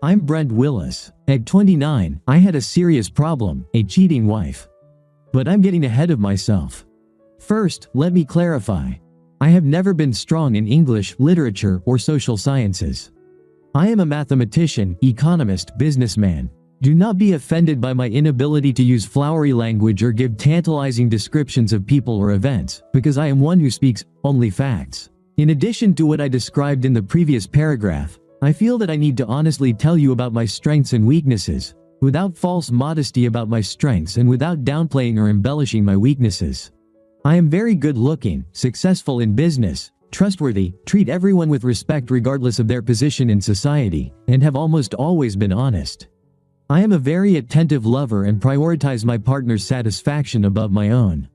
I'm Brent Willis. At 29, I had a serious problem, a cheating wife. But I'm getting ahead of myself. First, let me clarify. I have never been strong in English, literature, or social sciences. I am a mathematician, economist, businessman. Do not be offended by my inability to use flowery language or give tantalizing descriptions of people or events, because I am one who speaks only facts. In addition to what I described in the previous paragraph, I feel that I need to honestly tell you about my strengths and weaknesses, without false modesty about my strengths and without downplaying or embellishing my weaknesses. I am very good looking, successful in business, trustworthy, treat everyone with respect regardless of their position in society, and have almost always been honest. I am a very attentive lover and prioritize my partner's satisfaction above my own.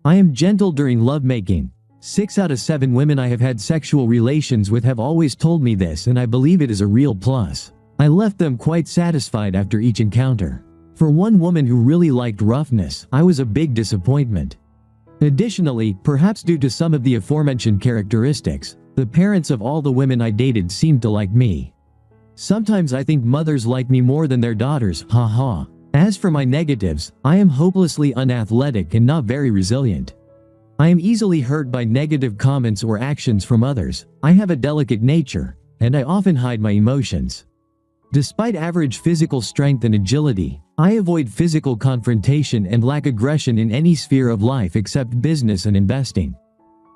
I am gentle during lovemaking. 6 out of 7 women I have had sexual relations with have always told me this, and I believe it is a real plus. I left them quite satisfied after each encounter. For one woman who really liked roughness, I was a big disappointment. Additionally, perhaps due to some of the aforementioned characteristics, the parents of all the women I dated seemed to like me. Sometimes I think mothers like me more than their daughters, haha. As for my negatives, I am hopelessly unathletic and not very resilient. I am easily hurt by negative comments or actions from others. I have a delicate nature, and I often hide my emotions. Despite average physical strength and agility, I avoid physical confrontation and lack aggression in any sphere of life except business and investing.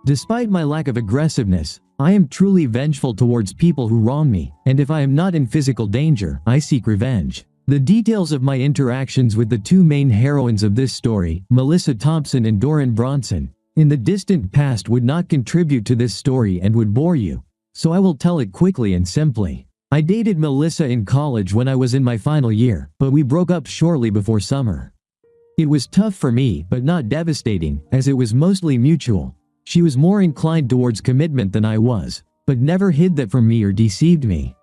Despite my lack of aggressiveness, I am truly vengeful towards people who wrong me, and if I am not in physical danger, I seek revenge. The details of my interactions with the two main heroines of this story, Melissa Thompson and Doran Bronson, in the distant past would not contribute to this story and would bore you, so I will tell it quickly and simply. I dated Melissa in college when I was in my final year, but we broke up shortly before summer. It was tough for me, but not devastating, as it was mostly mutual. She was more inclined towards commitment than I was, but never hid that from me or deceived me.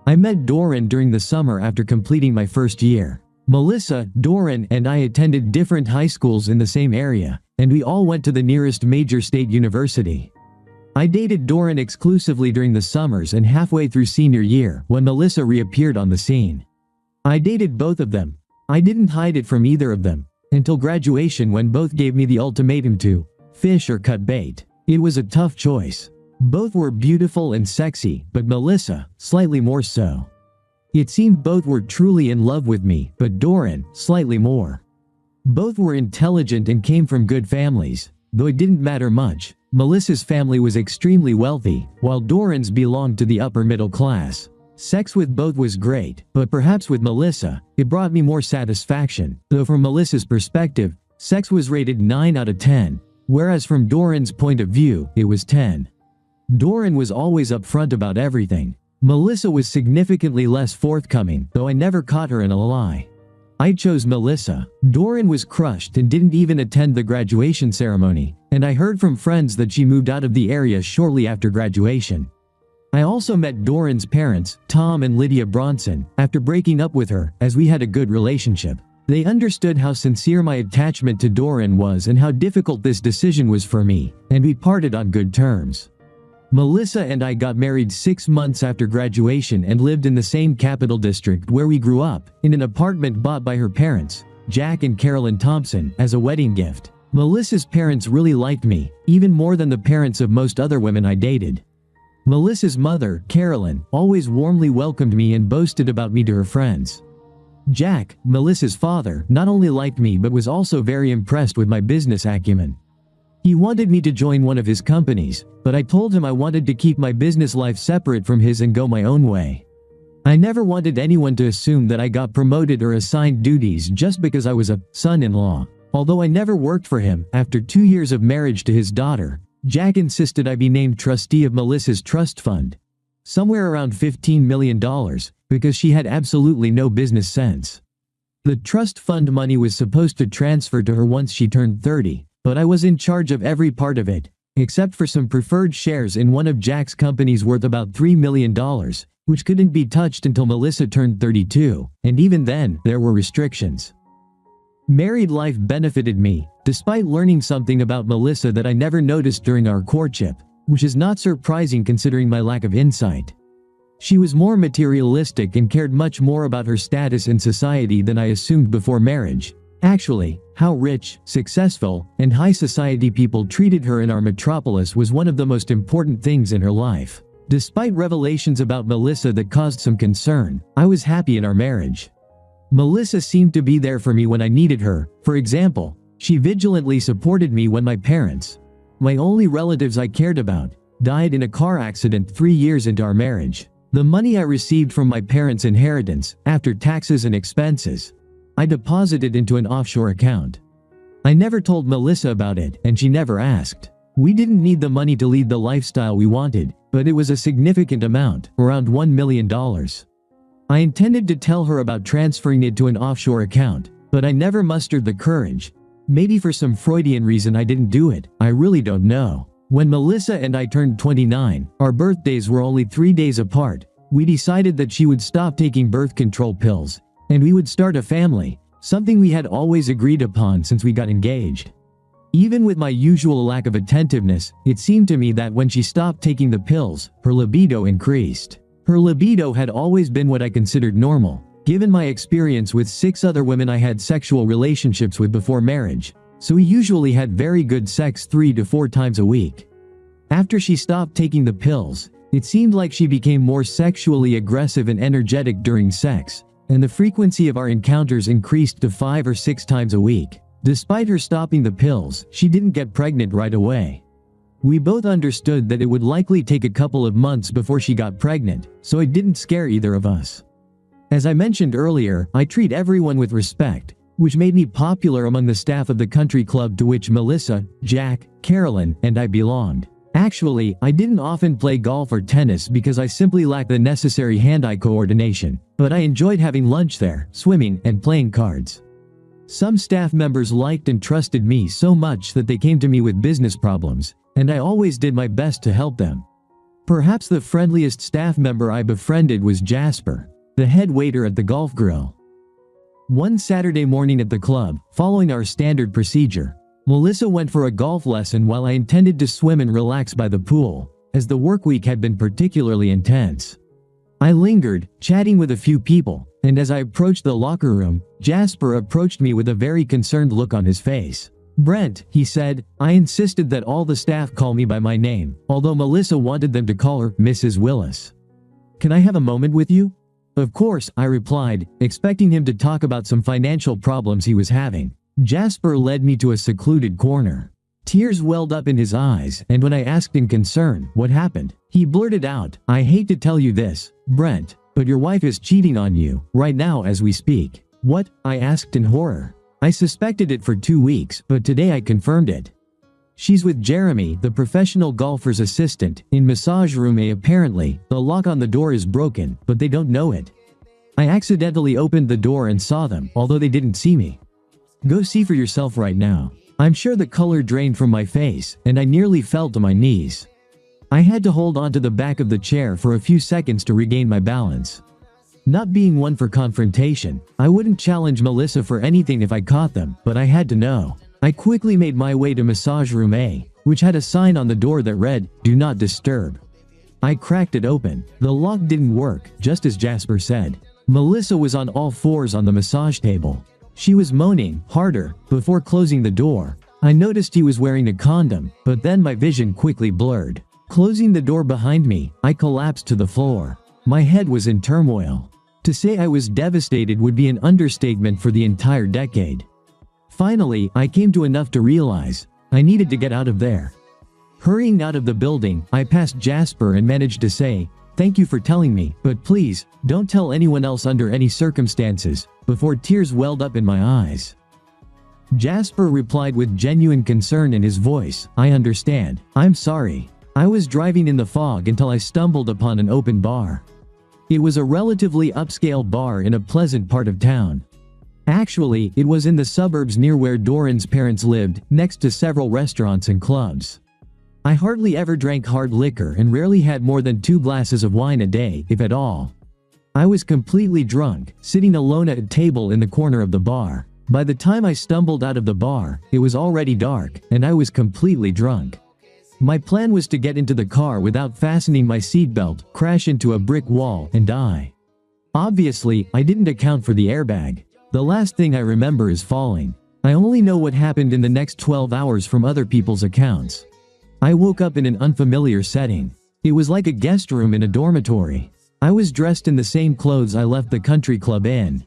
I met Doran during the summer after completing my first year. Melissa, Doran, and I attended different high schools in the same area, and we all went to the nearest major state university. I dated Doran exclusively during the summers and halfway through senior year when Melissa reappeared on the scene. I dated both of them. I didn't hide it from either of them, until graduation when both gave me the ultimatum to fish or cut bait. It was a tough choice. Both were beautiful and sexy, but Melissa, slightly more so. It seemed both were truly in love with me, but Doran, slightly more. Both were intelligent and came from good families, though it didn't matter much. Melissa's family was extremely wealthy, while Doran's belonged to the upper middle class. Sex with both was great, but perhaps with Melissa, it brought me more satisfaction, though from Melissa's perspective, sex was rated 9 out of 10, whereas from Doran's point of view, it was 10. Doran was always upfront about everything. Melissa was significantly less forthcoming, though I never caught her in a lie. I chose Melissa. Doran was crushed and didn't even attend the graduation ceremony, and I heard from friends that she moved out of the area shortly after graduation. I also met Doran's parents, Tom and Lydia Bronson, after breaking up with her, as we had a good relationship. They understood how sincere my attachment to Doran was and how difficult this decision was for me, and we parted on good terms. Melissa and I got married 6 months after graduation and lived in the same Capital District where we grew up, in an apartment bought by her parents, Jack and Carolyn Thompson, as a wedding gift. Melissa's parents really liked me, even more than the parents of most other women I dated. Melissa's mother, Carolyn, always warmly welcomed me and boasted about me to her friends. Jack, Melissa's father, not only liked me but was also very impressed with my business acumen. He wanted me to join one of his companies, but I told him I wanted to keep my business life separate from his and go my own way. I never wanted anyone to assume that I got promoted or assigned duties just because I was a son-in-law. Although I never worked for him, after 2 years of marriage to his daughter, Jack insisted I be named trustee of Melissa's trust fund, somewhere around $15 million, because she had absolutely no business sense. The trust fund money was supposed to transfer to her once she turned 30, but I was in charge of every part of it, except for some preferred shares in one of Jack's companies worth about $3 million, which couldn't be touched until Melissa turned 32, and even then, there were restrictions. Married life benefited me, despite learning something about Melissa that I never noticed during our courtship, which is not surprising considering my lack of insight. She was more materialistic and cared much more about her status in society than I assumed before marriage. Actually, how rich, successful, and high society people treated her in our metropolis was one of the most important things in her life. Despite revelations about Melissa that caused some concern, I was happy in our marriage. Melissa seemed to be there for me when I needed her. For example, she vigilantly supported me when my parents, my only relatives I cared about, died in a car accident 3 years into our marriage. The money I received from my parents' inheritance, after taxes and expenses, I deposited into an offshore account. I never told Melissa about it, and she never asked. We didn't need the money to lead the lifestyle we wanted, but it was a significant amount, around $1 million. I intended to tell her about transferring it to an offshore account, but I never mustered the courage. Maybe for some Freudian reason I didn't do it, I really don't know. When Melissa and I turned 29, our birthdays were only 3 days apart. We decided that she would stop taking birth control pills, and we would start a family, something we had always agreed upon since we got engaged. Even with my usual lack of attentiveness, it seemed to me that when she stopped taking the pills, her libido increased. Her libido had always been what I considered normal, given my experience with 6 other women I had sexual relationships with before marriage, so we usually had very good sex 3 to 4 times a week. After she stopped taking the pills, it seemed like she became more sexually aggressive and energetic during sex, and the frequency of our encounters increased to 5 or 6 times a week. Despite her stopping the pills, she didn't get pregnant right away. We both understood that it would likely take a couple of months before she got pregnant, so it didn't scare either of us. As I mentioned earlier, I treat everyone with respect, which made me popular among the staff of the country club to which Melissa, Jack, Carolyn, and I belonged. Actually, I didn't often play golf or tennis because I simply lacked the necessary hand-eye coordination, but I enjoyed having lunch there, swimming, and playing cards. Some staff members liked and trusted me so much that they came to me with business problems, and I always did my best to help them. Perhaps the friendliest staff member I befriended was Jasper, the head waiter at the golf grill. One Saturday morning at the club, following our standard procedure, Melissa went for a golf lesson while I intended to swim and relax by the pool, as the work week had been particularly intense. I lingered, chatting with a few people, and as I approached the locker room, Jasper approached me with a very concerned look on his face. "Brent," he said. I insisted that all the staff call me by my name, although Melissa wanted them to call her Mrs. Willis. "Can I have a moment with you?" "Of course," I replied, expecting him to talk about some financial problems he was having. Jasper led me to a secluded corner. Tears welled up in his eyes, and when I asked in concern what happened, he blurted out, "I hate to tell you this, Brent, but your wife is cheating on you, right now as we speak." "What?" I asked in horror. I suspected it for 2 weeks, but today I confirmed it. "She's with Jeremy, the professional golfer's assistant, in massage room A. Apparently, the lock on the door is broken, but they don't know it. I accidentally opened the door and saw them, although they didn't see me. Go see for yourself right now." I'm sure the color drained from my face, and I nearly fell to my knees. I had to hold onto the back of the chair for a few seconds to regain my balance. Not being one for confrontation, I wouldn't challenge Melissa for anything if I caught them, but I had to know. I quickly made my way to massage room A, which had a sign on the door that read, "Do not disturb." I cracked it open. The lock didn't work, just as Jasper said. Melissa was on all fours on the massage table. She was moaning harder. Before closing the door, I noticed he was wearing a condom, but then my vision quickly blurred. Closing the door behind me, I collapsed to the floor. My head was in turmoil. To say I was devastated would be an understatement for the entire decade. Finally, I came to enough to realize I needed to get out of there. Hurrying out of the building, I passed Jasper and managed to say, "Thank you for telling me, but please, don't tell anyone else under any circumstances," before tears welled up in my eyes. Jasper replied with genuine concern in his voice, "I understand. I'm sorry. I was driving in the fog until I stumbled upon an open bar." It was a relatively upscale bar in a pleasant part of town. Actually, it was in the suburbs near where Doran's parents lived, next to several restaurants and clubs. I hardly ever drank hard liquor and rarely had more than 2 glasses of wine a day, if at all. I was completely drunk, sitting alone at a table in the corner of the bar. By the time I stumbled out of the bar, it was already dark, and I was completely drunk. My plan was to get into the car without fastening my seatbelt, crash into a brick wall, and die. Obviously, I didn't account for the airbag. The last thing I remember is falling. I only know what happened in the next 12 hours from other people's accounts. I woke up in an unfamiliar setting. It was like a guest room in a dormitory. I was dressed in the same clothes I left the country club in.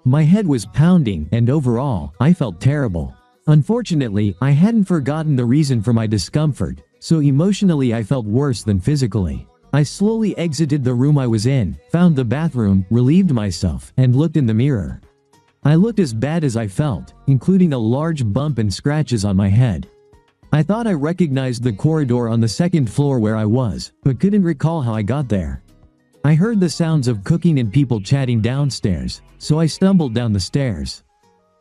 My head was pounding, and overall, I felt terrible. Unfortunately, I hadn't forgotten the reason for my discomfort, so emotionally I felt worse than physically. I slowly exited the room I was in, found the bathroom, relieved myself, and looked in the mirror. I looked as bad as I felt, including a large bump and scratches on my head. I thought I recognized the corridor on the second floor where I was, but couldn't recall how I got there. I heard the sounds of cooking and people chatting downstairs, so I stumbled down the stairs.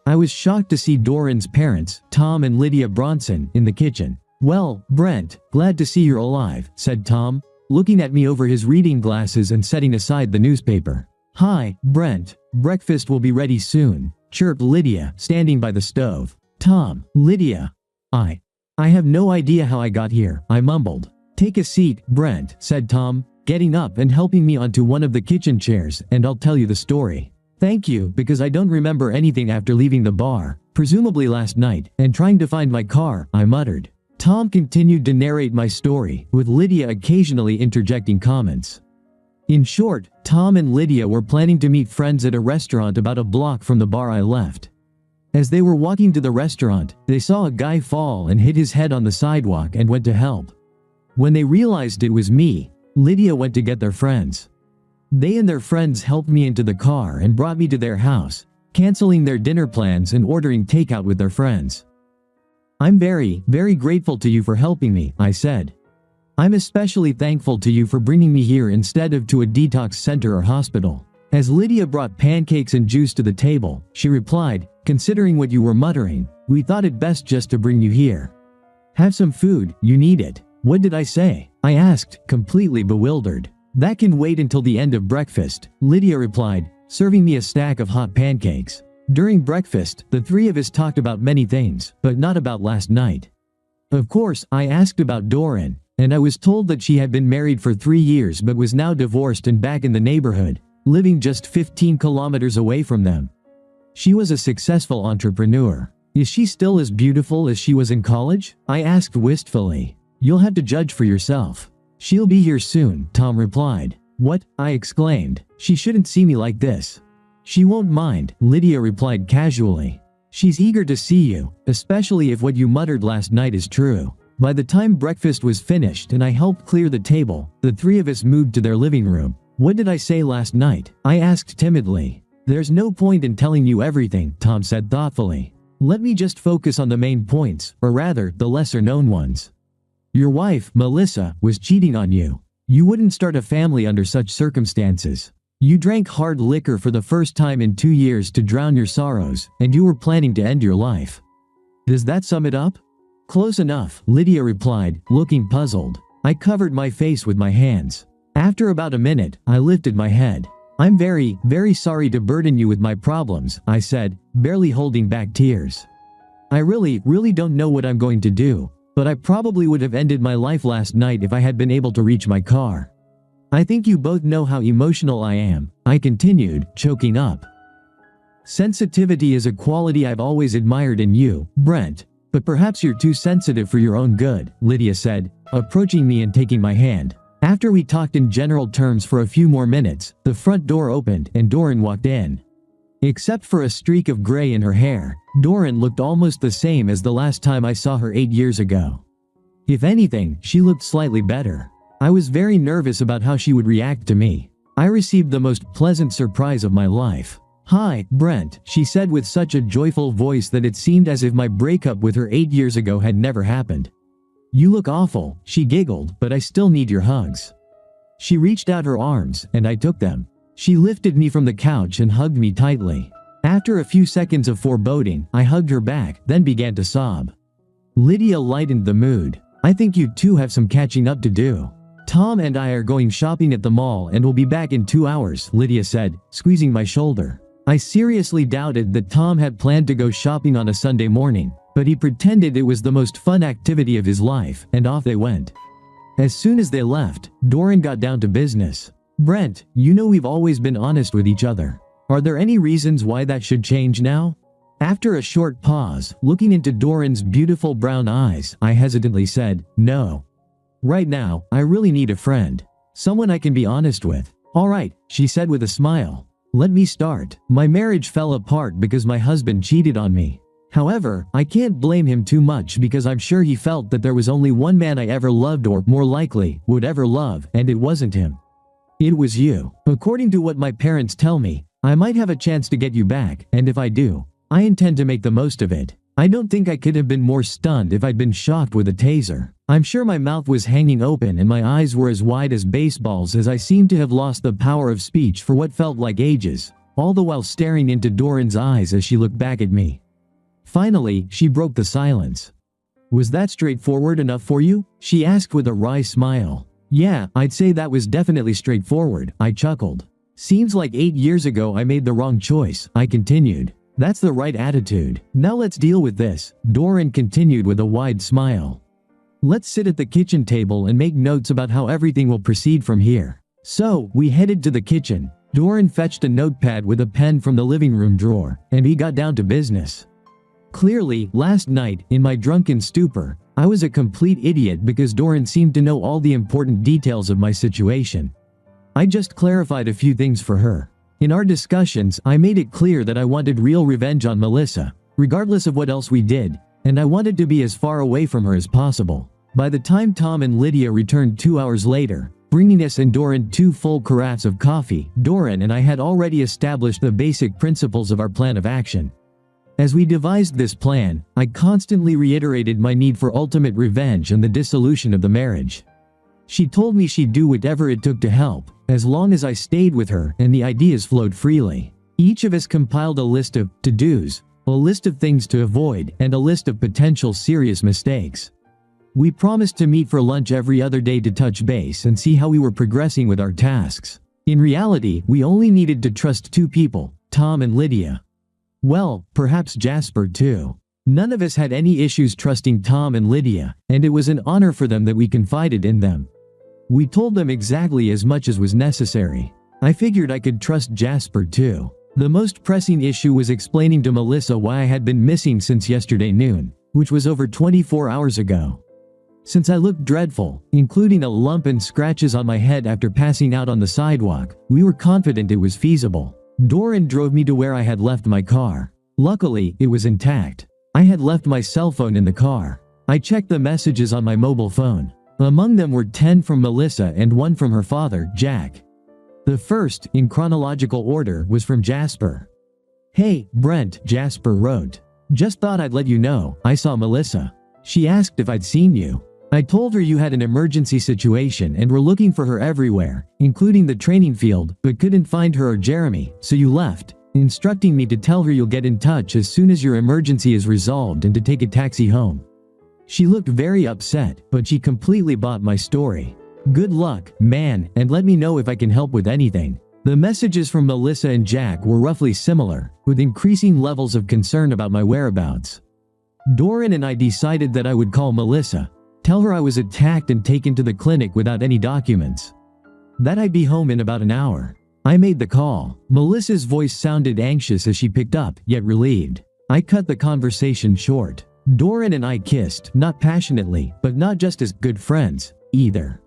I was shocked to see Doran's parents, Tom and Lydia Bronson, in the kitchen. "Well, Brent, glad to see you're alive," said Tom, looking at me over his reading glasses and setting aside the newspaper. "Hi, Brent, breakfast will be ready soon," chirped Lydia, standing by the stove. "Tom, Lydia. I have no idea how I got here," I mumbled. "Take a seat, Brent," said Tom, getting up and helping me onto one of the kitchen chairs, "and I'll tell you the story." "Thank you, because I don't remember anything after leaving the bar, presumably last night, and trying to find my car," I muttered. Tom continued to narrate my story, with Lydia occasionally interjecting comments. In short, Tom and Lydia were planning to meet friends at a restaurant about a block from the bar I left. As they were walking to the restaurant, they saw a guy fall and hit his head on the sidewalk and went to help. When they realized it was me, Lydia went to get their friends. They and their friends helped me into the car and brought me to their house, canceling their dinner plans and ordering takeout with their friends. "I'm very, very grateful to you for helping me," I said. "I'm especially thankful to you for bringing me here instead of to a detox center or hospital." As Lydia brought pancakes and juice to the table, she replied, "Considering what you were muttering, we thought it best just to bring you here. Have some food, you need it." "What did I say?" I asked, completely bewildered. "That can wait until the end of breakfast," Lydia replied, serving me a stack of hot pancakes. During breakfast, the three of us talked about many things, but not about last night. Of course, I asked about Doran, and I was told that she had been married for 3 years but was now divorced and back in the neighborhood, living just 15 kilometers away from them. She was a successful entrepreneur. "Is she still as beautiful as she was in college?" I asked wistfully. "You'll have to judge for yourself." "She'll be here soon," Tom replied. "What?" I exclaimed. "She shouldn't see me like this." "She won't mind," Lydia replied casually. "She's eager to see you, especially if what you muttered last night is true." By the time breakfast was finished and I helped clear the table, the three of us moved to their living room. "What did I say last night?" I asked timidly. "There's no point in telling you everything," Tom said thoughtfully. "Let me just focus on the main points, or rather, the lesser-known ones. Your wife, Melissa, was cheating on you. You wouldn't start a family under such circumstances. You drank hard liquor for the first time in 2 years to drown your sorrows, and you were planning to end your life. Does that sum it up?" "Close enough," Lydia replied, looking puzzled. I covered my face with my hands. After about a minute, I lifted my head. "I'm very, very sorry to burden you with my problems," I said, barely holding back tears. "I really don't know what I'm going to do, but I probably would have ended my life last night if I had been able to reach my car. I think you both know how emotional I am," I continued, choking up. "Sensitivity is a quality I've always admired in you, Brent, but perhaps you're too sensitive for your own good," Lydia said, approaching me and taking my hand. After we talked in general terms for a few more minutes, the front door opened and Doran walked in. Except for a streak of gray in her hair, Doran looked almost the same as the last time I saw her 8 years ago. If anything, she looked slightly better. I was very nervous about how she would react to me. I received the most pleasant surprise of my life. "Hi, Brent," she said with such a joyful voice that it seemed as if my breakup with her 8 years ago had never happened. "You look awful," she giggled, "but I still need your hugs." She reached out her arms, and I took them. She lifted me from the couch and hugged me tightly. After a few seconds of foreboding, I hugged her back, then began to sob. Lydia lightened the mood. "I think you two have some catching up to do. Tom and I are going shopping at the mall and will be back in 2 hours, Lydia said, squeezing my shoulder. I seriously doubted that Tom had planned to go shopping on a Sunday morning, but he pretended it was the most fun activity of his life, and off they went. As soon as they left, Doran got down to business. Brent, you know we've always been honest with each other. Are there any reasons why that should change now? After a short pause, looking into Doran's beautiful brown eyes, I hesitantly said, no. Right now, I really need a friend. Someone I can be honest with. All right, she said with a smile. Let me start. My marriage fell apart because my husband cheated on me. However, I can't blame him too much because I'm sure he felt that there was only one man I ever loved or, more likely, would ever love, and it wasn't him. It was you. According to what my parents tell me, I might have a chance to get you back, and if I do, I intend to make the most of it. I don't think I could have been more stunned if I'd been shocked with a taser. I'm sure my mouth was hanging open and my eyes were as wide as baseballs as I seemed to have lost the power of speech for what felt like ages, all the while staring into Doran's eyes as she looked back at me. Finally, she broke the silence. Was that straightforward enough for you? She asked with a wry smile. Yeah, I'd say that was definitely straightforward, I chuckled. Seems like 8 years ago I made the wrong choice, I continued. That's the right attitude. Now let's deal with this, Doran continued with a wide smile. Let's sit at the kitchen table and make notes about how everything will proceed from here. So, we headed to the kitchen. Doran fetched a notepad with a pen from the living room drawer, and he got down to business. Clearly, last night, in my drunken stupor, I was a complete idiot because Doran seemed to know all the important details of my situation. I just clarified a few things for her. In our discussions, I made it clear that I wanted real revenge on Melissa, regardless of what else we did, and I wanted to be as far away from her as possible. By the time Tom and Lydia returned 2 hours later, bringing us and Doran 2 full carafes of coffee, Doran and I had already established the basic principles of our plan of action. As we devised this plan, I constantly reiterated my need for ultimate revenge and the dissolution of the marriage. She told me she'd do whatever it took to help, as long as I stayed with her and the ideas flowed freely. Each of us compiled a list of to-dos, a list of things to avoid, and a list of potential serious mistakes. We promised to meet for lunch every other day to touch base and see how we were progressing with our tasks. In reality, we only needed to trust 2 people, Tom and Lydia. Well, perhaps Jasper too. None of us had any issues trusting Tom and Lydia, and it was an honor for them that we confided in them. We told them exactly as much as was necessary. I figured I could trust Jasper too. The most pressing issue was explaining to Melissa why I had been missing since yesterday noon, which was over 24 hours ago. Since I looked dreadful, including a lump and scratches on my head after passing out on the sidewalk, we were confident it was feasible. Doran drove me to where I had left my car. Luckily, it was intact. I had left my cell phone in the car. I checked the messages on my mobile phone. Among them were 10 from Melissa and 1 from her father, Jack. The first, in chronological order, was from Jasper. Hey, Brent, Jasper wrote. Just thought I'd let you know, I saw Melissa. She asked if I'd seen you. I told her you had an emergency situation and were looking for her everywhere, including the training field, but couldn't find her or Jeremy, so you left, instructing me to tell her you'll get in touch as soon as your emergency is resolved and to take a taxi home. She looked very upset, but she completely bought my story. Good luck, man, and let me know if I can help with anything. The messages from Melissa and Jack were roughly similar, with increasing levels of concern about my whereabouts. Doran and I decided that I would call Melissa, tell her I was attacked and taken to the clinic without any documents. That I'd be home in about an hour. I made the call. Melissa's voice sounded anxious as she picked up, yet relieved. I cut the conversation short. Doran and I kissed, not passionately, but not just as good friends, either.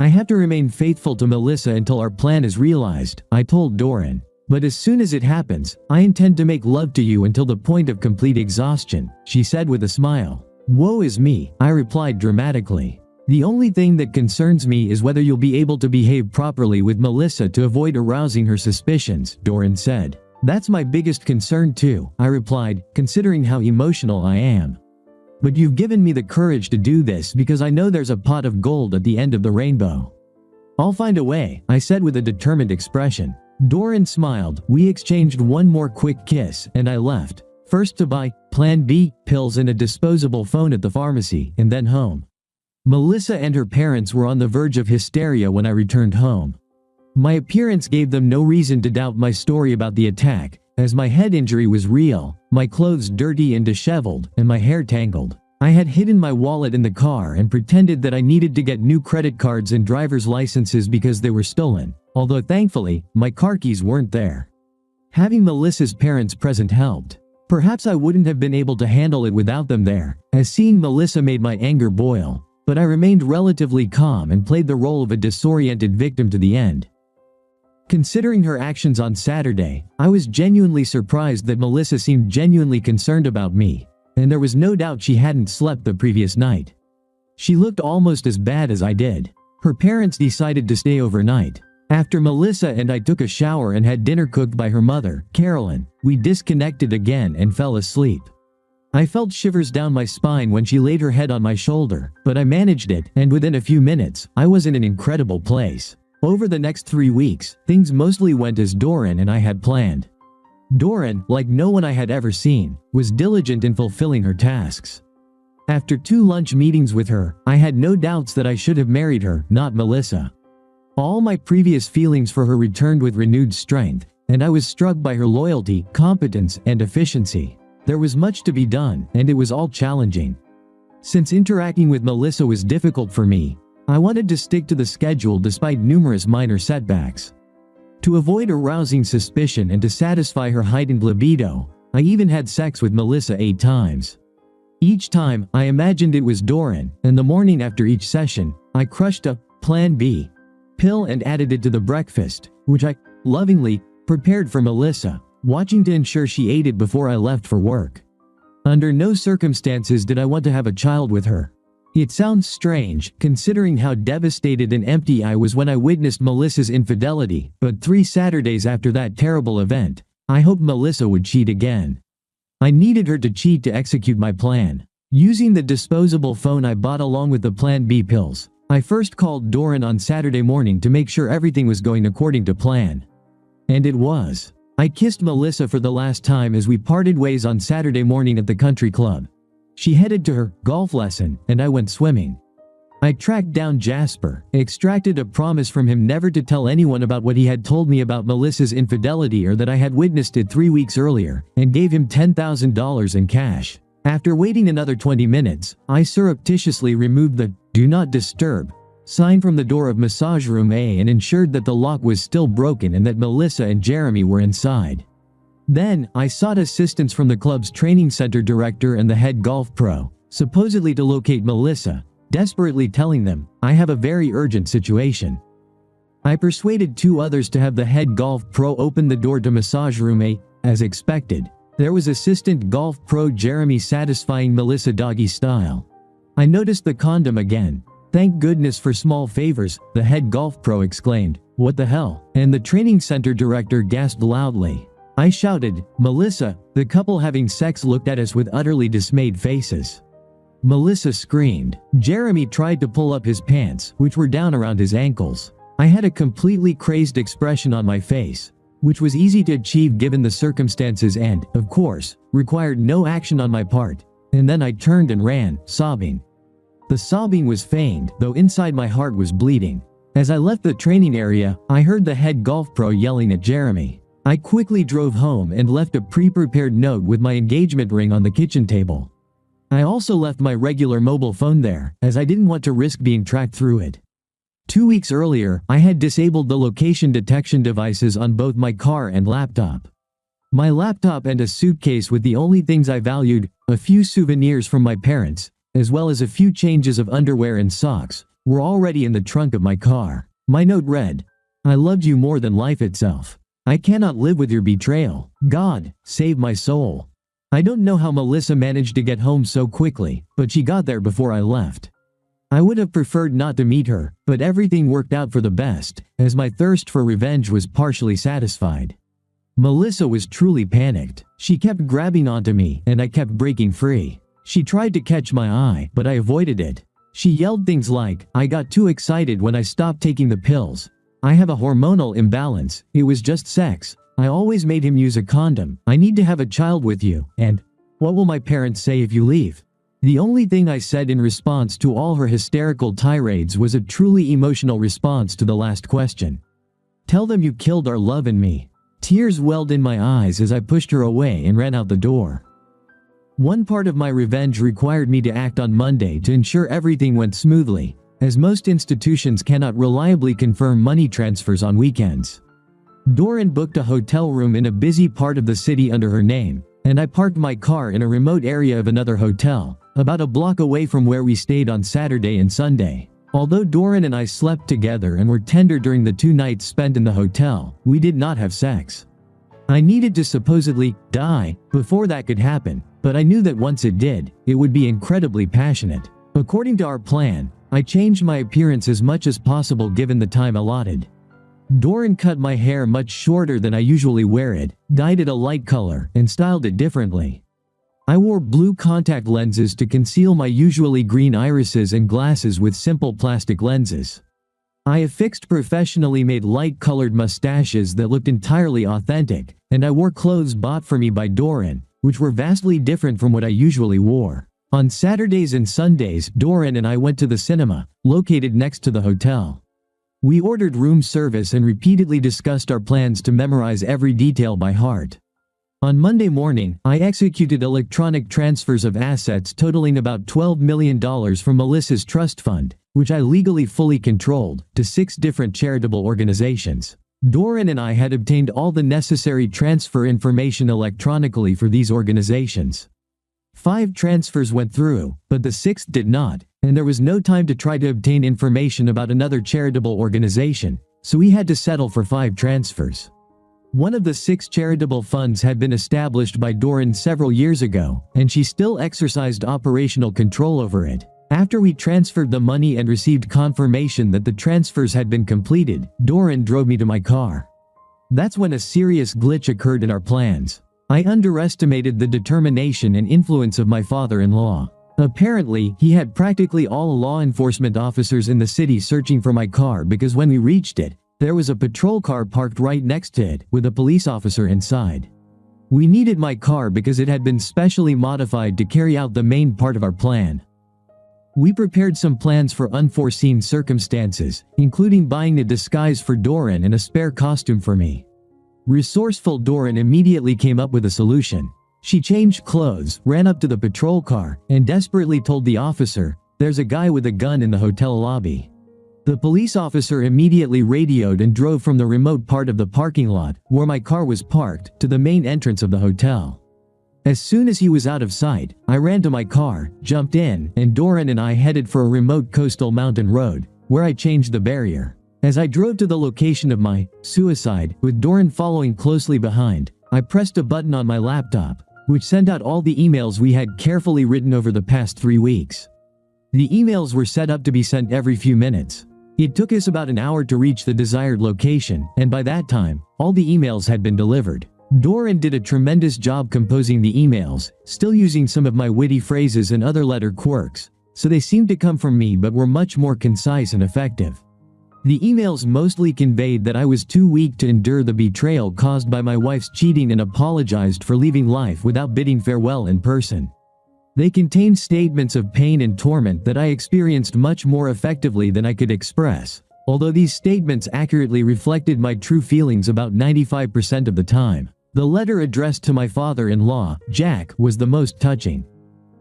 I have to remain faithful to Melissa until our plan is realized, I told Doran. But as soon as it happens, I intend to make love to you until the point of complete exhaustion, she said with a smile. Woe is me, I replied dramatically. The only thing that concerns me is whether you'll be able to behave properly with Melissa to avoid arousing her suspicions, Doran said. That's my biggest concern too, I replied, considering how emotional I am. But you've given me the courage to do this because I know there's a pot of gold at the end of the rainbow. I'll find a way, I said with a determined expression. Doran smiled, we exchanged one more quick kiss, and I left. First to buy Plan B pills and a disposable phone at the pharmacy, and then home. Melissa and her parents were on the verge of hysteria when I returned home. My appearance gave them no reason to doubt my story about the attack, as my head injury was real, my clothes dirty and disheveled, and my hair tangled. I had hidden my wallet in the car and pretended that I needed to get new credit cards and driver's licenses because they were stolen, although thankfully, my car keys weren't there. Having Melissa's parents present helped. Perhaps I wouldn't have been able to handle it without them there, as seeing Melissa made my anger boil, but I remained relatively calm and played the role of a disoriented victim to the end. Considering her actions on Saturday, I was genuinely surprised that Melissa seemed genuinely concerned about me, and there was no doubt she hadn't slept the previous night. She looked almost as bad as I did. Her parents decided to stay overnight. After Melissa and I took a shower and had dinner cooked by her mother, Carolyn, we disconnected again and fell asleep. I felt shivers down my spine when she laid her head on my shoulder, but I managed it, and within a few minutes, I was in an incredible place. Over the next 3 weeks, things mostly went as Doran and I had planned. Doran, like no one I had ever seen, was diligent in fulfilling her tasks. After 2 lunch meetings with her, I had no doubts that I should have married her, not Melissa. All my previous feelings for her returned with renewed strength, and I was struck by her loyalty, competence, and efficiency. There was much to be done, and it was all challenging. Since interacting with Melissa was difficult for me, I wanted to stick to the schedule despite numerous minor setbacks. To avoid arousing suspicion and to satisfy her heightened libido, I even had sex with Melissa 8 times. Each time, I imagined it was Doran, and the morning after each session, I crushed a Plan B pill and added it to the breakfast, which I lovingly prepared for Melissa, watching to ensure she ate it before I left for work. Under no circumstances did I want to have a child with her. It sounds strange, considering how devastated and empty I was when I witnessed Melissa's infidelity, but 3 Saturdays after that terrible event, I hoped Melissa would cheat again. I needed her to cheat to execute my plan. Using the disposable phone I bought along with the Plan B pills, I first called Doran on Saturday morning to make sure everything was going according to plan. And it was. I kissed Melissa for the last time as we parted ways on Saturday morning at the country club. She headed to her golf lesson, and I went swimming. I tracked down Jasper, extracted a promise from him never to tell anyone about what he had told me about Melissa's infidelity or that I had witnessed it 3 weeks earlier, and gave him $10,000 in cash. After waiting another 20 minutes, I surreptitiously removed the "Do Not Disturb" sign from the door of Massage Room A and ensured that the lock was still broken and that Melissa and Jeremy were inside. Then, I sought assistance from the club's training center director and the head golf pro, supposedly to locate Melissa, desperately telling them, "I have a very urgent situation." I persuaded 2 others to have the head golf pro open the door to Massage Room A. As expected, there was assistant golf pro Jeremy satisfying Melissa doggy style. I noticed the condom again. "Thank goodness for small favors," the head golf pro exclaimed. "What the hell?" And the training center director gasped loudly. I shouted, "Melissa!" The couple having sex looked at us with utterly dismayed faces. Melissa screamed. Jeremy tried to pull up his pants, which were down around his ankles. I had a completely crazed expression on my face, which was easy to achieve given the circumstances and, of course, required no action on my part. And then I turned and ran, sobbing. The sobbing was feigned, though inside my heart was bleeding. As I left the training area, I heard the head golf pro yelling at Jeremy. I quickly drove home and left a pre-prepared note with my engagement ring on the kitchen table. I also left my regular mobile phone there, as I didn't want to risk being tracked through it. 2 weeks earlier, I had disabled the location detection devices on both my car and laptop. My laptop and a suitcase with the only things I valued, a few souvenirs from my parents, as well as a few changes of underwear and socks, were already in the trunk of my car. My note read, "I loved you more than life itself. I cannot live with your betrayal. God, save my soul." I don't know how Melissa managed to get home so quickly, but she got there before I left. I would have preferred not to meet her, but everything worked out for the best, as my thirst for revenge was partially satisfied. Melissa was truly panicked. She kept grabbing onto me, and I kept breaking free. She tried to catch my eye, but I avoided it. She yelled things like, "I got too excited when I stopped taking the pills. I have a hormonal imbalance. It was just sex. I always made him use a condom. I need to have a child with you. And what will my parents say if you leave?" The only thing I said in response to all her hysterical tirades was a truly emotional response to the last question. "Tell them you killed our love and me." Tears welled in my eyes as I pushed her away and ran out the door. One part of my revenge required me to act on Monday to ensure everything went smoothly, as most institutions cannot reliably confirm money transfers on weekends. Doran booked a hotel room in a busy part of the city under her name, and I parked my car in a remote area of another hotel, about a block away from where we stayed on Saturday and Sunday. Although Doran and I slept together and were tender during the 2 nights spent in the hotel, we did not have sex. I needed to supposedly die before that could happen, but I knew that once it did, it would be incredibly passionate. According to our plan, I changed my appearance as much as possible given the time allotted. Doran cut my hair much shorter than I usually wear it, dyed it a light color, and styled it differently. I wore blue contact lenses to conceal my usually green irises and glasses with simple plastic lenses. I affixed professionally made light-colored mustaches that looked entirely authentic, and I wore clothes bought for me by Doran, which were vastly different from what I usually wore. On Saturdays and Sundays, Doran and I went to the cinema, located next to the hotel. We ordered room service and repeatedly discussed our plans to memorize every detail by heart. On Monday morning, I executed electronic transfers of assets totaling about $12 million from Melissa's trust fund, which I legally fully controlled, to 6 different charitable organizations. Doran and I had obtained all the necessary transfer information electronically for these organizations. 5 transfers went through, but the 6th did not, and there was no time to try to obtain information about another charitable organization, so we had to settle for 5 transfers. One of the 6 charitable funds had been established by Doran several years ago, and she still exercised operational control over it. After we transferred the money and received confirmation that the transfers had been completed, Doran drove me to my car. That's when a serious glitch occurred in our plans. I underestimated the determination and influence of my father-in-law. Apparently, he had practically all law enforcement officers in the city searching for my car because when we reached it, there was a patrol car parked right next to it, with a police officer inside. We needed my car because it had been specially modified to carry out the main part of our plan. We prepared some plans for unforeseen circumstances, including buying a disguise for Doran and a spare costume for me. Resourceful Doran immediately came up with a solution. She changed clothes, ran up to the patrol car, and desperately told the officer, "There's a guy with a gun in the hotel lobby." The police officer immediately radioed and drove from the remote part of the parking lot, where my car was parked, to the main entrance of the hotel. As soon as he was out of sight, I ran to my car, jumped in, and Doran and I headed for a remote coastal mountain road, where I changed the barrier. As I drove to the location of my suicide, with Doran following closely behind, I pressed a button on my laptop, which sent out all the emails we had carefully written over the past 3 weeks. The emails were set up to be sent every few minutes. It took us about an hour to reach the desired location, and by that time, all the emails had been delivered. Doran did a tremendous job composing the emails, still using some of my witty phrases and other letter quirks, so they seemed to come from me but were much more concise and effective. The emails mostly conveyed that I was too weak to endure the betrayal caused by my wife's cheating and apologized for leaving life without bidding farewell in person. They contained statements of pain and torment that I experienced much more effectively than I could express, although these statements accurately reflected my true feelings about 95% of the time. The letter addressed to my father-in-law, Jack, was the most touching.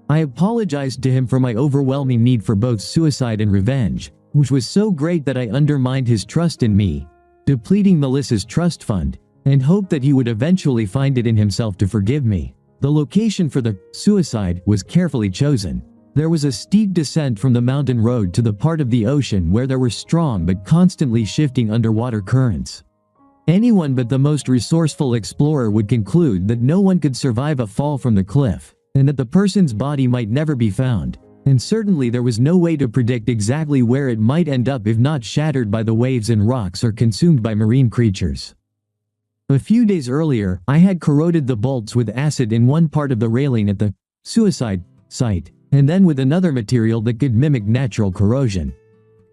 I apologized to him for my overwhelming need for both suicide and revenge, which was so great that I undermined his trust in me, depleting Melissa's trust fund, and hoped that he would eventually find it in himself to forgive me. The location for the suicide was carefully chosen. There was a steep descent from the mountain road to the part of the ocean where there were strong but constantly shifting underwater currents. Anyone but the most resourceful explorer would conclude that no one could survive a fall from the cliff, and that the person's body might never be found, and certainly there was no way to predict exactly where it might end up if not shattered by the waves and rocks or consumed by marine creatures. A few days earlier, I had corroded the bolts with acid in one part of the railing at the suicide site, and then with another material that could mimic natural corrosion.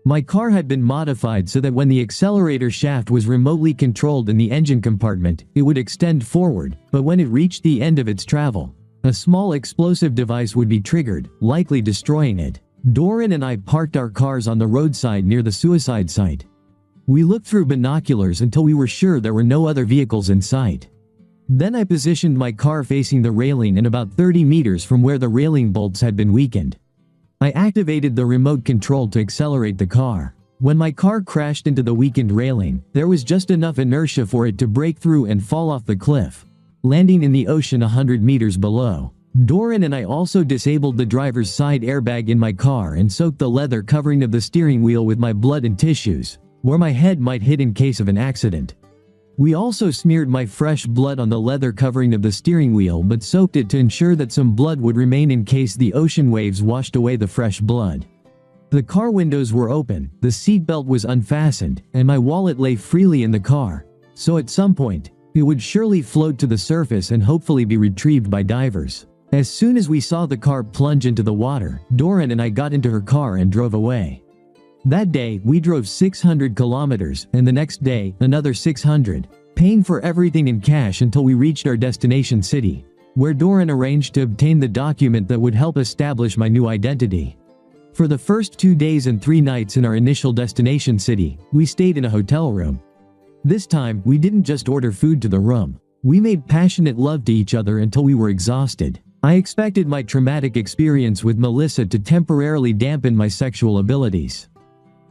My car had been modified so that when the accelerator shaft was remotely controlled in the engine compartment, it would extend forward, but when it reached the end of its travel, a small explosive device would be triggered, likely destroying it. Doran and I parked our cars on the roadside near the suicide site. We looked through binoculars until we were sure there were no other vehicles in sight. Then I positioned my car facing the railing and about 30 meters from where the railing bolts had been weakened. I activated the remote control to accelerate the car. When my car crashed into the weakened railing, there was just enough inertia for it to break through and fall off the cliff, landing in the ocean 100 meters below. Doran and I also disabled the driver's side airbag in my car and soaked the leather covering of the steering wheel with my blood and tissues, where my head might hit in case of an accident. We also smeared my fresh blood on the leather covering of the steering wheel but soaked it to ensure that some blood would remain in case the ocean waves washed away the fresh blood. The car windows were open, the seatbelt was unfastened, and my wallet lay freely in the car, so at some point, it would surely float to the surface and hopefully be retrieved by divers. As soon as we saw the car plunge into the water, Doran and I got into her car and drove away. That day, we drove 600 kilometers, and the next day, another 600, paying for everything in cash until we reached our destination city, where Doran arranged to obtain the document that would help establish my new identity. For the first 2 days and 3 nights in our initial destination city, we stayed in a hotel room. This time, we didn't just order food to the room. We made passionate love to each other until we were exhausted. I expected my traumatic experience with Melissa to temporarily dampen my sexual abilities.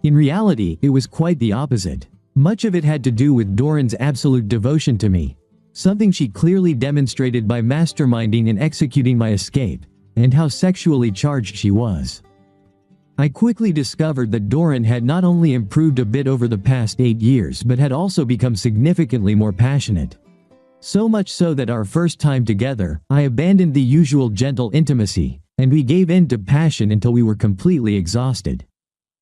In reality, it was quite the opposite. Much of it had to do with Doran's absolute devotion to me, something she clearly demonstrated by masterminding and executing my escape, and how sexually charged she was. I quickly discovered that Doran had not only improved a bit over the past 8 years but had also become significantly more passionate. So much so that our first time together, I abandoned the usual gentle intimacy, and we gave in to passion until we were completely exhausted.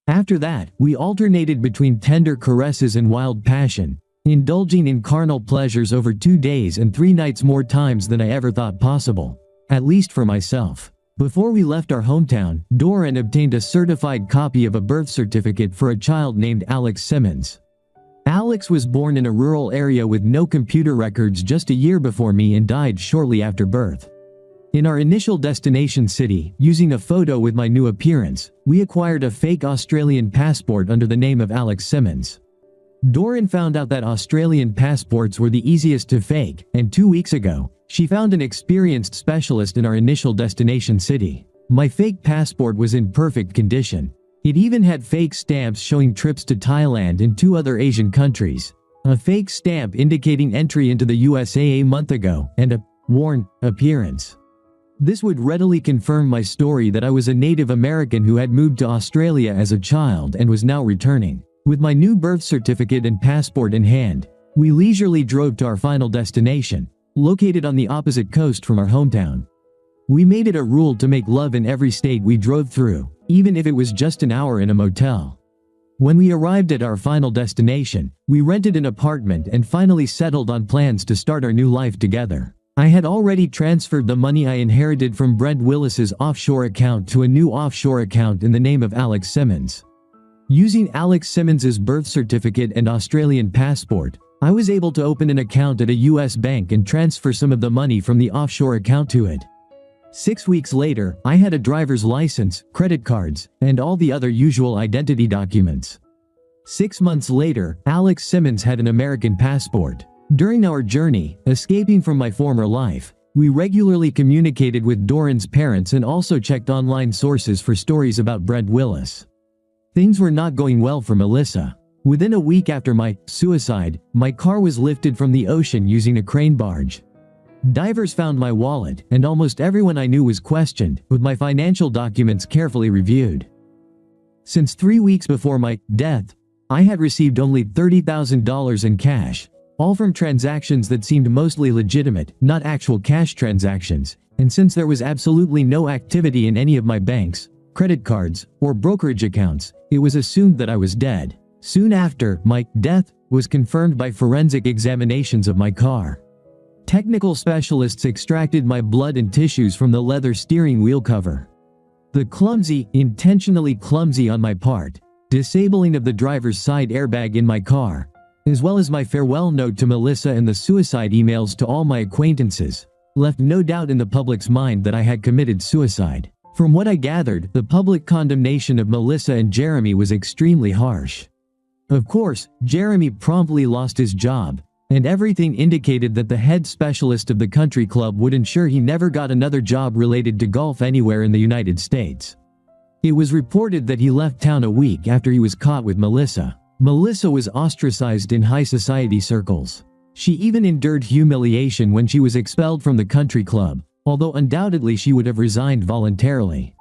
After that, we alternated between tender caresses and wild passion, indulging in carnal pleasures over 2 days and 3 nights more times than I ever thought possible, at least for myself. Before we left our hometown, Doran obtained a certified copy of a birth certificate for a child named Alex Simmons. Alex was born in a rural area with no computer records just a year before me and died shortly after birth. In our initial destination city, using a photo with my new appearance, we acquired a fake Australian passport under the name of Alex Simmons. Doran found out that Australian passports were the easiest to fake, and 2 weeks ago, she found an experienced specialist in our initial destination city. My fake passport was in perfect condition. It even had fake stamps showing trips to Thailand and 2 other Asian countries, a fake stamp indicating entry into the USA a month ago, and a worn appearance. This would readily confirm my story that I was a Native American who had moved to Australia as a child and was now returning. With my new birth certificate and passport in hand, we leisurely drove to our final destination, located on the opposite coast from our hometown. We made it a rule to make love in every state we drove through, even if it was just an hour in a motel. When we arrived at our final destination, we rented an apartment and finally settled on plans to start our new life together. I had already transferred the money I inherited from Brent Willis's offshore account to a new offshore account in the name of Alex Simmons. Using Alex Simmons's birth certificate and Australian passport, I was able to open an account at a US bank and transfer some of the money from the offshore account to it. 6 weeks later, I had a driver's license, credit cards, and all the other usual identity documents. 6 months later, Alex Simmons had an American passport. During our journey, escaping from my former life, we regularly communicated with Doran's parents and also checked online sources for stories about Brent Willis. Things were not going well for Melissa. Within a week after my suicide, my car was lifted from the ocean using a crane barge. Divers found my wallet, and almost everyone I knew was questioned, with my financial documents carefully reviewed. Since 3 weeks before my death, I had received only $30,000 in cash, all from transactions that seemed mostly legitimate, not actual cash transactions, and since there was absolutely no activity in any of my banks, credit cards, or brokerage accounts, it was assumed that I was dead. Soon after, my death was confirmed by forensic examinations of my car. Technical specialists extracted my blood and tissues from the leather steering wheel cover. The clumsy, intentionally clumsy on my part, disabling of the driver's side airbag in my car, as well as my farewell note to Melissa and the suicide emails to all my acquaintances, left no doubt in the public's mind that I had committed suicide. From what I gathered, the public condemnation of Melissa and Jeremy was extremely harsh. Of course, Jeremy promptly lost his job, and everything indicated that the head specialist of the country club would ensure he never got another job related to golf anywhere in the United States. It was reported that he left town a week after he was caught with Melissa. Melissa was ostracized in high society circles. She even endured humiliation when she was expelled from the country club, although undoubtedly she would have resigned voluntarily.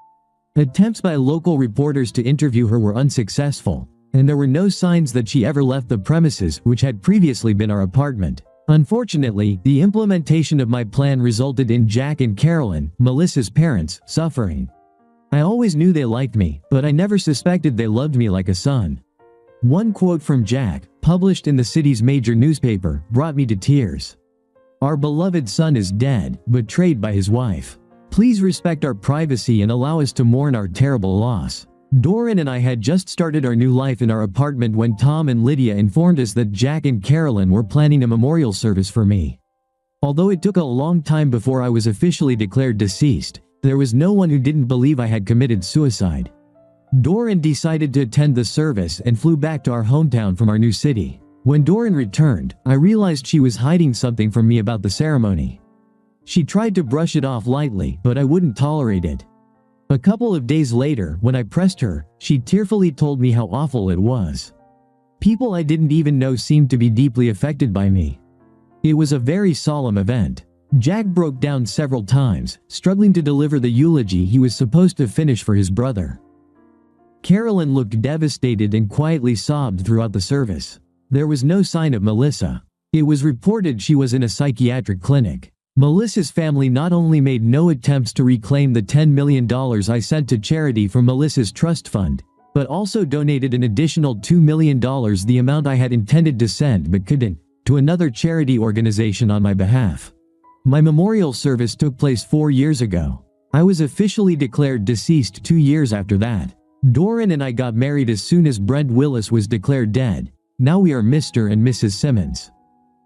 Attempts by local reporters to interview her were unsuccessful, and there were no signs that she ever left the premises, which had previously been our apartment. Unfortunately, the implementation of my plan resulted in Jack and Carolyn, Melissa's parents, suffering. I always knew they liked me, but I never suspected they loved me like a son. One quote from Jack, published in the city's major newspaper, brought me to tears. "Our beloved son is dead, betrayed by his wife. Please respect our privacy and allow us to mourn our terrible loss." Doran and I had just started our new life in our apartment when Tom and Lydia informed us that Jack and Carolyn were planning a memorial service for me. Although it took a long time before I was officially declared deceased, there was no one who didn't believe I had committed suicide. Doran decided to attend the service and flew back to our hometown from our new city. When Doran returned, I realized she was hiding something from me about the ceremony. She tried to brush it off lightly, but I wouldn't tolerate it. A couple of days later, when I pressed her, she tearfully told me how awful it was. People I didn't even know seemed to be deeply affected by me. It was a very solemn event. Jack broke down several times, struggling to deliver the eulogy he was supposed to finish for his brother. Carolyn looked devastated and quietly sobbed throughout the service. There was no sign of Melissa. It was reported she was in a psychiatric clinic. Melissa's family not only made no attempts to reclaim the $10 million I sent to charity from Melissa's trust fund, but also donated an additional $2 million, the amount I had intended to send but couldn't, to another charity organization on my behalf. My memorial service took place 4 years ago. I was officially declared deceased 2 years after that. Doran and I got married as soon as Brent Willis was declared dead. Now we are Mr. and Mrs. Simmons.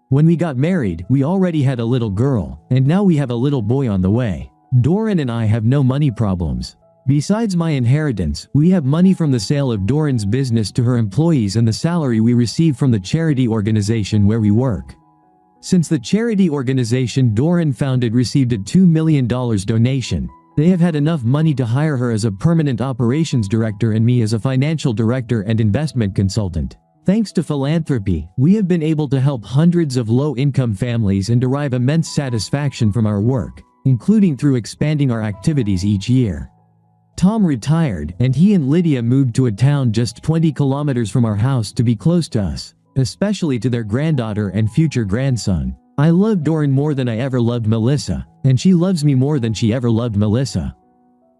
When we got married, we already had a little girl, and now we have a little boy on the way. Doran and I have no money problems. Besides my inheritance, we have money from the sale of Doran's business to her employees and the salary we receive from the charity organization where we work. Since the charity organization Doran founded received a $2 million donation, they have had enough money to hire her as a permanent operations director and me as a financial director and investment consultant. Thanks to philanthropy, we have been able to help hundreds of low-income families and derive immense satisfaction from our work, including through expanding our activities each year. Tom retired, and he and Lydia moved to a town just 20 kilometers from our house to be close to us, especially to their granddaughter and future grandson. I love Doran more than I ever loved Melissa, and she loves me more than she ever loved Melissa.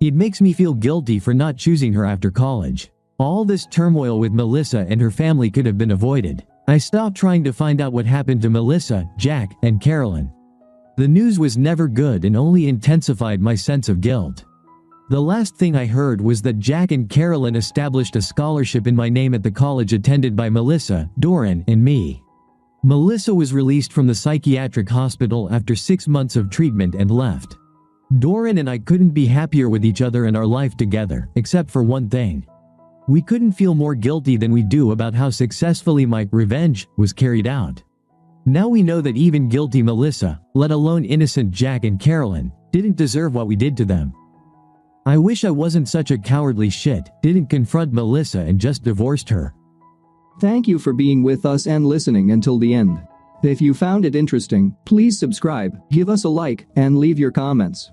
It makes me feel guilty for not choosing her after college. All this turmoil with Melissa and her family could have been avoided. I stopped trying to find out what happened to Melissa, Jack, and Carolyn. The news was never good and only intensified my sense of guilt. The last thing I heard was that Jack and Carolyn established a scholarship in my name at the college attended by Melissa, Doran, and me. Melissa was released from the psychiatric hospital after 6 months of treatment and left. Doran and I couldn't be happier with each other and our life together, except for one thing. We couldn't feel more guilty than we do about how successfully my revenge was carried out. Now we know that even guilty Melissa, let alone innocent Jack and Carolyn, didn't deserve what we did to them. I wish I wasn't such a cowardly shit, didn't confront Melissa and just divorced her. Thank you for being with us and listening until the end. If you found it interesting, please subscribe, give us a like, and leave your comments.